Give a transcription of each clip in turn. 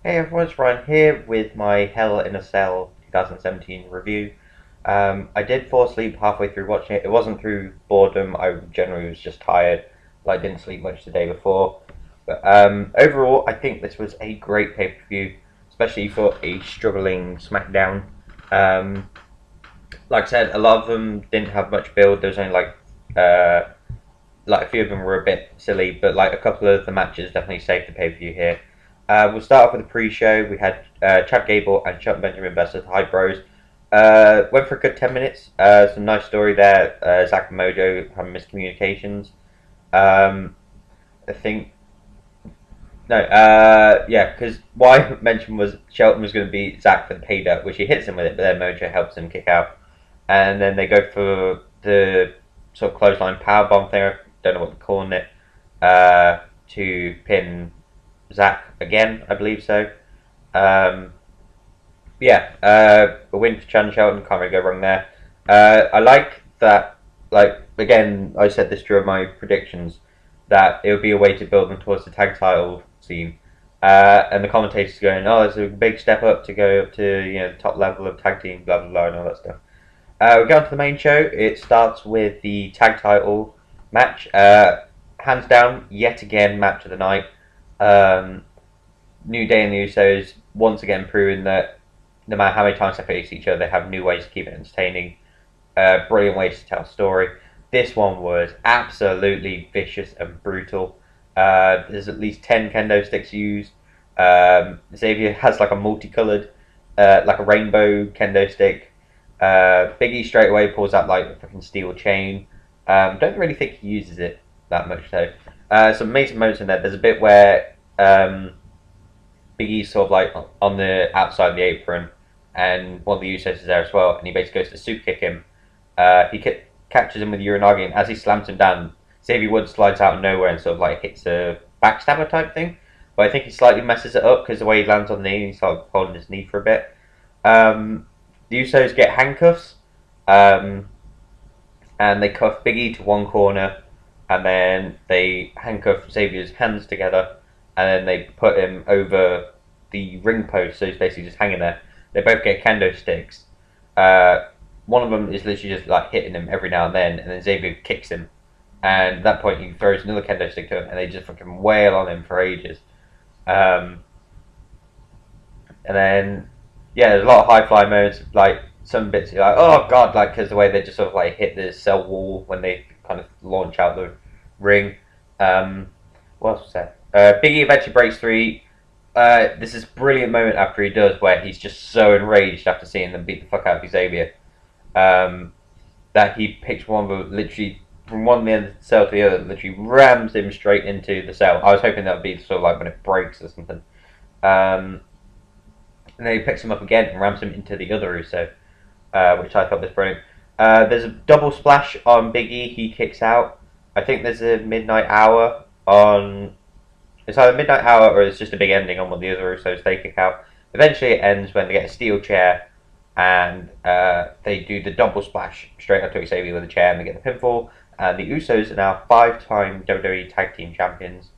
Hey everyone, it's Ryan here with my Hell in a Cell 2017 review. I did fall asleep halfway through watching it. It wasn't through boredom, I generally was just tired. Like, didn't sleep much the day before. But overall, I think this was a great pay-per-view, especially for a struggling SmackDown. Um, like I said, a lot of them didn't have much build. There was only like a few of them were a bit silly, but like a couple of the matches definitely saved the pay-per-view here. We'll start off with the pre-show. We had Chad Gable and Shelton Benjamin versus the Hype Bros. Went for a good 10 minutes. Some nice story there. Zack and Mojo having miscommunications. Um, I think no, yeah, because what I mentioned was Shelton was going to beat Zack for the pay dirt, which he hits him with it, but then Mojo helps him kick out, and then they go for the sort of clothesline power bomb thing. I don't know what they're calling it, to pin Zack again, I believe so. Um, yeah, a win for Chan Shelton, can't really go wrong there. I like that, like, again, I said this during my predictions, that it would be a way to build them towards the tag title scene. And the commentators going, oh, it's a big step up to go up to, the top level of tag team, blah, blah, blah, and all that stuff. We go on to the main show. It starts with the tag title match. Hands down, yet again, match of the night. New Day and the Usos once again proving that no matter how many times they face each other, they have new ways to keep it entertaining. Brilliant ways to tell a story. This one was absolutely vicious and brutal. There's at least 10 kendo sticks used. Xavier has like a multicolored, like a rainbow kendo stick. Big E straight away pulls out like a fucking steel chain. Don't really think he uses it that much though. Some amazing moments in there. There's a bit where Big E's sort of like on the outside of the apron, and one of the Usos is there as well, and he basically goes to super kick him. He catches him with Uranagi, and as he slams him down, Xavier Woods slides out of nowhere and sort of like hits a backstabber type thing. But I think he slightly messes it up because the way he lands on the knee, he's sort of holding his knee for a bit. The Usos get handcuffs, and they cuff Big E to one corner, and then they handcuff Xavier's hands together, and then they put him over the ring post, so he's basically just hanging there. They both get kendo sticks. One of them is literally just like hitting him every now and then Xavier kicks him, and at that point he throws another kendo stick to him, and they just fucking wail on him for ages. And then yeah, there's a lot of high fly moments, like some bits you're like, oh god, like because the way they just sort of like hit the cell wall when they kind of launch out the ring. What else was that? Big E eventually breaks three. This is a brilliant moment after he does, where he's just so enraged after seeing them beat the fuck out of Xavier, that he picks one of them literally from one end of the cell to the other, literally rams him straight into the cell. I was hoping that would be sort of like when it breaks or something. And then he picks him up again and rams him into the other Uso, which I thought was brilliant. There's a double splash on Big E. He kicks out. I think there's a midnight hour on. It's either midnight hour or it's just a big ending on one of the other Usos. They kick out. Eventually, it ends when they get a steel chair and they do the double splash straight onto Xavier with a chair, and they get the pinfall. And the Usos are now 5-time WWE Tag Team Champions.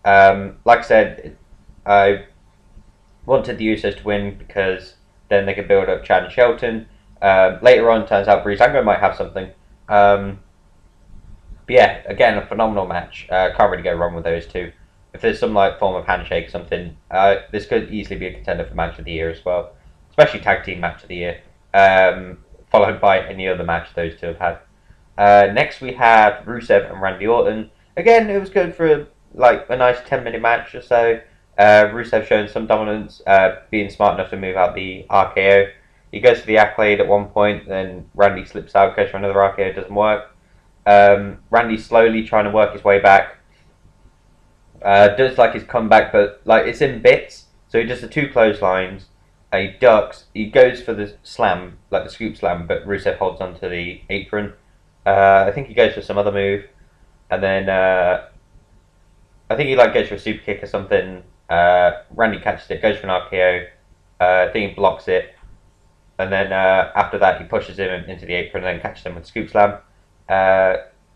Like I said, I wanted the Usos to win because then they could build up Chad and Shelton. Later on, turns out Breezango might have something. But yeah, again, a phenomenal match. Can't really go wrong with those two. If there's some like form of handshake or something, this could easily be a contender for match of the year as well, especially tag team match of the year, followed by any other match those two have had. Next we have Rusev and Randy Orton. Again, it was good for like a nice 10-minute match or so. Rusev showing some dominance, being smart enough to move out the RKO. He goes for the accolade at one point, then Randy slips out, goes for another RKO, doesn't work. Randy slowly trying to work his way back. Does like his comeback, but like it's in bits. So he does the two clotheslines. He ducks. He goes for the slam, like the scoop slam, but Rusev holds onto the apron. I think he goes for some other move, and then I think he like goes for a super kick or something. Randy catches it, goes for an RKO. I think he blocks it, and then after that he pushes him into the apron and then catches him with a scoop slam.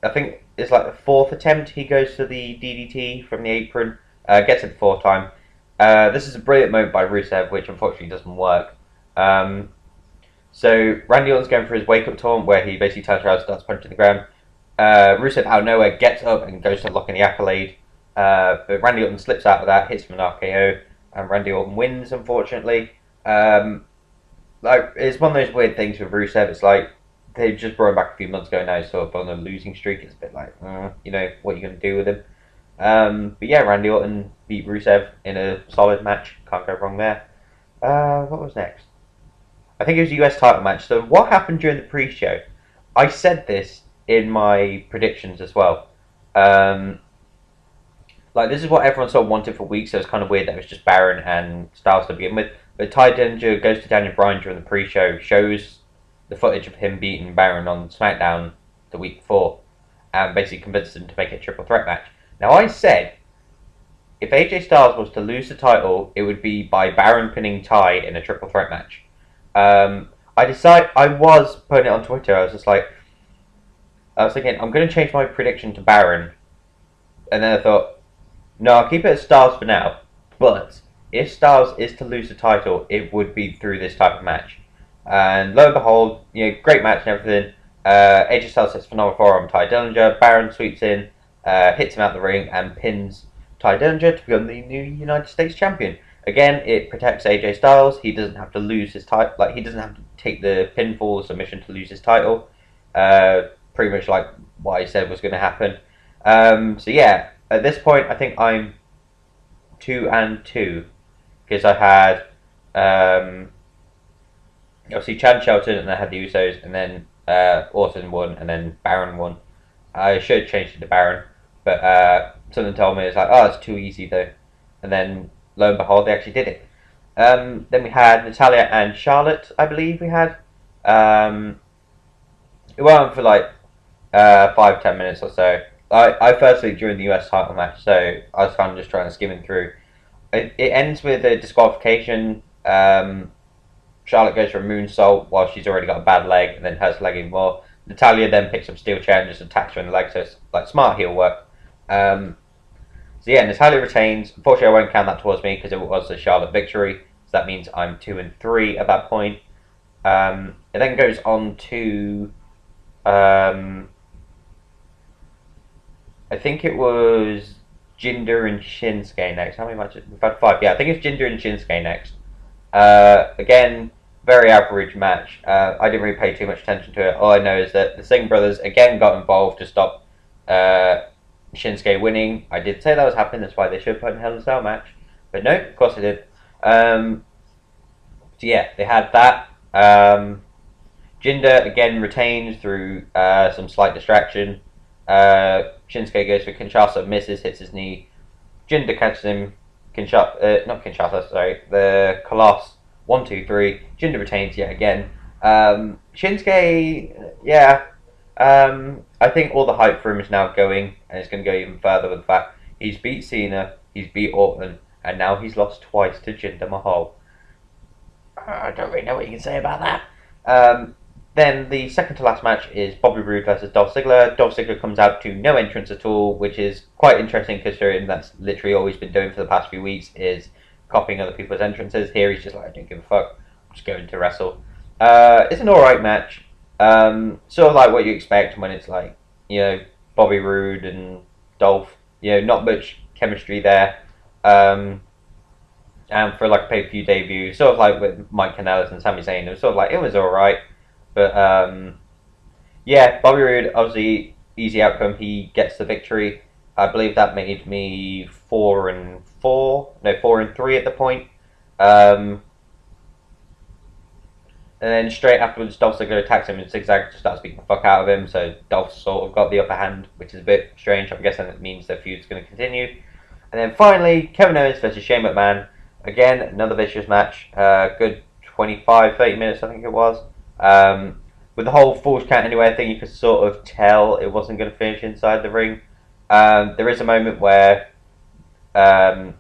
I think it's like the fourth attempt he goes for the DDT from the apron, gets it the fourth time. This is a brilliant moment by Rusev, which unfortunately doesn't work. So Randy Orton's going for his wake-up taunt, where he basically turns around and starts punching the ground. Rusev out of nowhere gets up and goes to lock in the accolade. But Randy Orton slips out of that, hits him an RKO, and Randy Orton wins, unfortunately. It's one of those weird things with Rusev. It's like they just brought him back a few months ago now, sort of on a losing streak. It's a bit like, what are you going to do with him? But yeah, Randy Orton beat Rusev in a solid match. Can't go wrong there. What was next? I think it was a US title match. So what happened during the pre-show? I said this in my predictions as well. This is what everyone sort of wanted for weeks, so it's kind of weird that it was just Baron and Styles to begin with. But Ty Dillinger goes to Daniel Bryan during the pre-show, shows the footage of him beating Baron on SmackDown the week before, and basically convinces him to make it a triple threat match. Now, I said, if AJ Styles was to lose the title, it would be by Baron pinning Ty in a triple threat match. I was putting it on Twitter, I was thinking, I'm going to change my prediction to Baron, and then I thought, no, I'll keep it as Styles for now, but if Styles is to lose the title, it would be through this type of match. And lo and behold, great match and everything. AJ Styles hits phenomenal forearm Ty Dillinger. Baron sweeps in, hits him out the ring, and pins Ty Dillinger to become the new United States champion. Again, it protects AJ Styles. He doesn't have to lose his title. He doesn't have to take the pinfall or submission to lose his title. Pretty much like what I said was going to happen. So yeah, at this point, I think I'm 2-2 because I had obviously Chad Shelton, and I had the Usos, and then Orton won, and then Baron won. I should have changed it to Baron, but something told me it's like, it's too easy though. And then lo and behold, they actually did it. Then we had Natalya and Charlotte, I believe we had. It went on for 5-10 minutes or so. I firstly during the US title match, so I was kind of just trying to skim through. It ends with a disqualification. Charlotte goes for a moonsault while she's already got a bad leg, and then hurts the leg even more. Natalya then picks up a steel chair and just attacks her in the leg, so it's like smart heel work. So yeah, Natalya retains. Unfortunately, I won't count that towards me because it was a Charlotte victory, so that means I'm 2-3 at that point. It then goes on to I think it was Jinder and Shinsuke next. How many matches? We've had 5. Yeah, I think it's Jinder and Shinsuke next. Again, very average match. I didn't really pay too much attention to it. All I know is that the Singh brothers again got involved to stop Shinsuke winning. I did say that was happening. That's why they should have put in Hell in a Cell match. But no, of course they did. So yeah, they had that. Jinder again retains through some slight distraction. Shinsuke goes for Kinshasa, misses, hits his knee. Jinder catches him. Not Kinshasa, sorry. The Colossus. 1, 2, 3. Jinder retains yet again. Shinsuke, yeah. I think all the hype for him is now going, and it's going to go even further with the fact he's beat Cena, he's beat Orton, and now he's lost twice to Jinder Mahal. I don't really know what you can say about that. Then the second to last match is Bobby Roode versus Dolph Ziggler. Dolph Ziggler comes out to no entrance at all, which is quite interesting considering that's literally all he's been doing for the past few weeks is copying other people's entrances. Here he's just like, I don't give a fuck, I'm just going to wrestle. It's an alright match. Sort of like what you expect when it's like, Bobby Roode and Dolph. Not much chemistry there. And for like a pay-per-view debut, sort of like with Mike Kanellis and Sami Zayn, it was sort of like, it was alright. But yeah, Bobby Roode, obviously easy outcome. He gets the victory. I believe that made me 4-3 at the point. And then straight afterwards, Dolph Ziggler attacks him and Zigzag just starts beating the fuck out of him. So Dolph sort of got the upper hand, which is a bit strange. I'm guessing it means their feud's going to continue. And then finally, Kevin Owens versus Shane McMahon. Again, another vicious match. Good 25-30 minutes, I think it was. With the whole Falls Count Anywhere thing, you could sort of tell it wasn't going to finish inside the ring. There is a moment where Kevin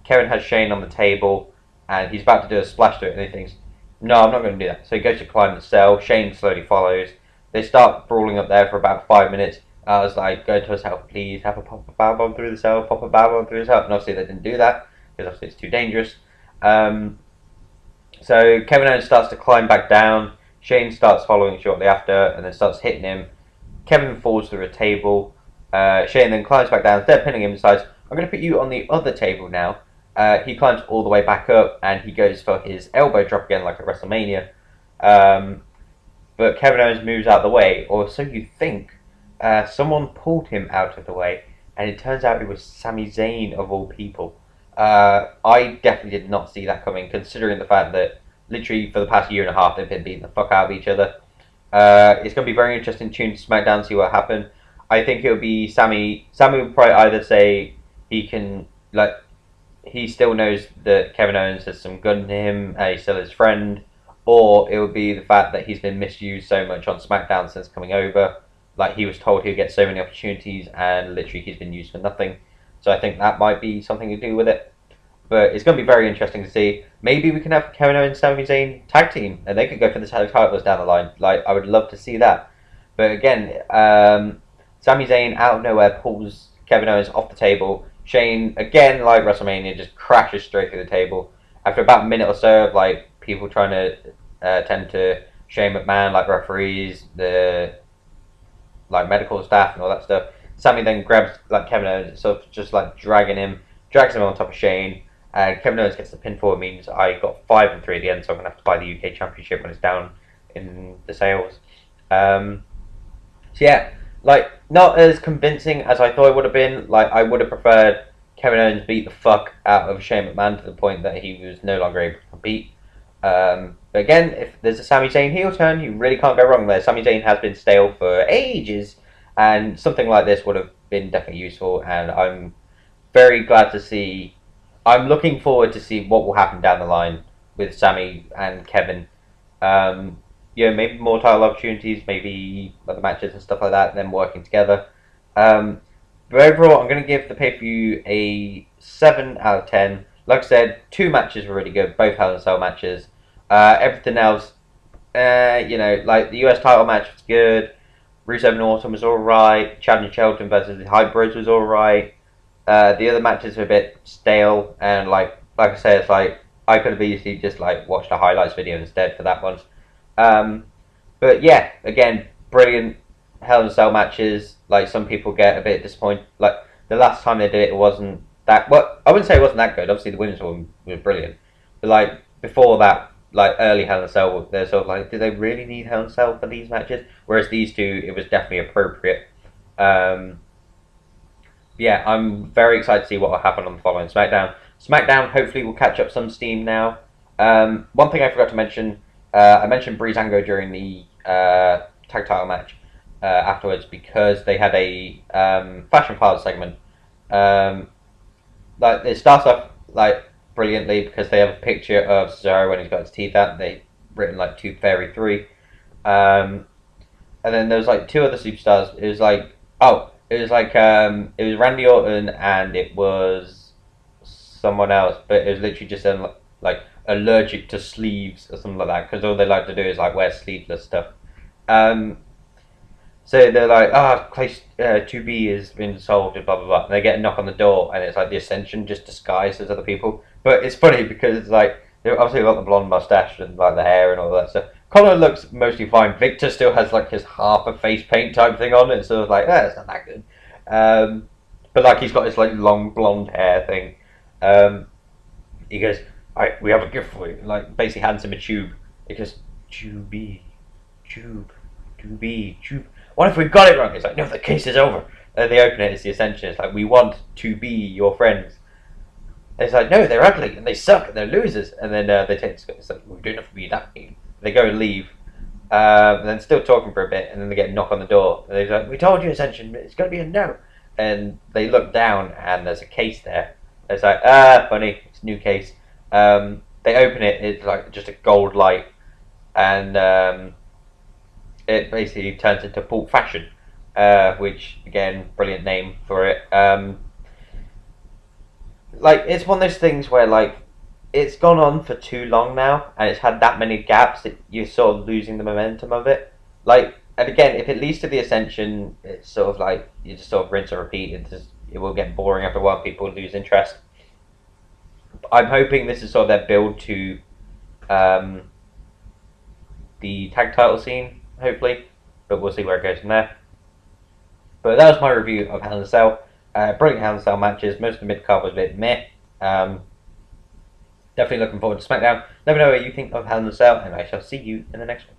has Shane on the table and he's about to do a splash to it and he thinks, no, I'm not going to do that. So he goes to climb the cell. Shane slowly follows. They start brawling up there for about 5 minutes. I was like, go to his help, please. Have a pop a bow bomb through the cell. Pop a bow bomb through his help. And obviously they didn't do that. because obviously it's too dangerous. So Kevin Owens starts to climb back down. Shane starts following shortly after, and then starts hitting him. Kevin falls through a table. Shane then climbs back down. Instead of pinning him, decides, I'm going to put you on the other table now. He climbs all the way back up, and he goes for his elbow drop again, like at WrestleMania. But Kevin Owens moves out of the way, or so you think. Someone pulled him out of the way, and it turns out it was Sami Zayn of all people. I definitely did not see that coming, considering the fact that literally for the past year and a half they've been beating the fuck out of each other. It's going to be very interesting to tune to SmackDown, see what happened. I think it'll be Sami. Sami will probably either say he can, like, he still knows that Kevin Owens has some gun to him, and he's still his friend, or it would be the fact that he's been misused so much on SmackDown since coming over. Like, he was told he'd get so many opportunities, and literally he's been used for nothing. So I think that might be something to do with it. But it's going to be very interesting to see. Maybe we can have Kevin Owens and Sami Zayn tag team, and they could go for the tag titles down the line. Like, I would love to see that. But again, Sami Zayn out of nowhere pulls Kevin Owens off the table. Shane, again, like WrestleMania, just crashes straight through the table. After about a minute or so of like people trying to tend to Shane McMahon, like referees, the like medical staff and all that stuff, Sami then grabs like Kevin Owens, sort of just like drags him on top of Shane. And Kevin Owens gets the pinfall. It means I got 5 and 3 at the end, so I'm gonna have to buy the UK Championship when it's down in the sales. So yeah, like not as convincing as I thought it would have been. Like I would have preferred Kevin Owens beat the fuck out of Shane McMahon to the point that he was no longer able to compete. But again, if there's a Sami Zayn heel turn, you really can't go wrong there. Sami Zayn has been stale for ages, and something like this would have been definitely useful. And I'm very glad to see. I'm looking forward to see what will happen down the line with Sami and Kevin. Maybe more title opportunities, maybe other matches and stuff like that, and then working together. But overall, I'm going to give the pay-per-view a 7 out of 10. Like I said, 2 matches were really good, both Hell in a Cell matches. Everything else, like the US title match was good. Rusev and Orton was alright. Chad and Shelton versus the Hype Bros was alright. The other matches were a bit stale, and like I said, it's like I could have easily just like watched a highlights video instead for that one. But yeah, again, brilliant Hell in a Cell matches. Like some people get a bit disappointed. Like the last time they did it, it wasn't that. Well, I wouldn't say it wasn't that good. Obviously, the women's one was brilliant. But like before that, like early Hell in a Cell, they're sort of like, do they really need Hell in a Cell for these matches? Whereas these two, it was definitely appropriate. Yeah, I'm very excited to see what will happen on the following SmackDown. SmackDown hopefully will catch up some steam now. One thing I forgot to mention, I mentioned Breezango during the tag title match afterwards because they had a fashion files segment. Like it starts off like brilliantly because they have a picture of Cesaro when he's got his teeth out. They've written like Tooth Fairy 3. And then there was like 2 other superstars. It was Randy Orton and it was someone else, but it was literally just like allergic to sleeves or something like that because all they like to do is like wear sleeveless stuff. So they're like, place 2B has been solved and blah blah blah. And they get a knock on the door and it's like the Ascension just disguised as other people. But it's funny because it's like they've obviously got the blonde mustache and like the hair and all that stuff. Connor looks mostly fine. Victor still has like his half a face paint type thing on it, so it's like, it's not that good. But like he's got this like long blonde hair thing. He goes, we have a gift for you. Like basically hands him a tube. He goes, tube, tube. What if we got it wrong? It's like, no, the case is over. And they open it, it's the Ascension. It's like, we want to be your friends. And it's like, no, they're ugly and they suck and they're losers. And then they take this. It's like, we don't have to be that mean. They go and leave, and then still talking for a bit, and then they get a knock on the door. And they're like, we told you, Ascension, it's going to be a no. And they look down, and there's a case there. It's like, funny, it's a new case. They open it, it's like just a gold light, and it basically turns into Pulp Fashion, which, again, brilliant name for it. Like, it's one of those things where, like, it's gone on for too long now, and it's had that many gaps that you're sort of losing the momentum of it. Like, and again, if it leads to the Ascension, it's sort of like you just sort of rinse and repeat. It will get boring after a while. People lose interest. I'm hoping this is sort of their build to the tag title scene, hopefully, but we'll see where it goes from there. But that was my review of Hell in a Cell. Brilliant Hell in a Cell matches. Most of the mid card was a bit meh. Definitely looking forward to SmackDown. Let me know what you think of Hell in a Cell, and I shall see you in the next one.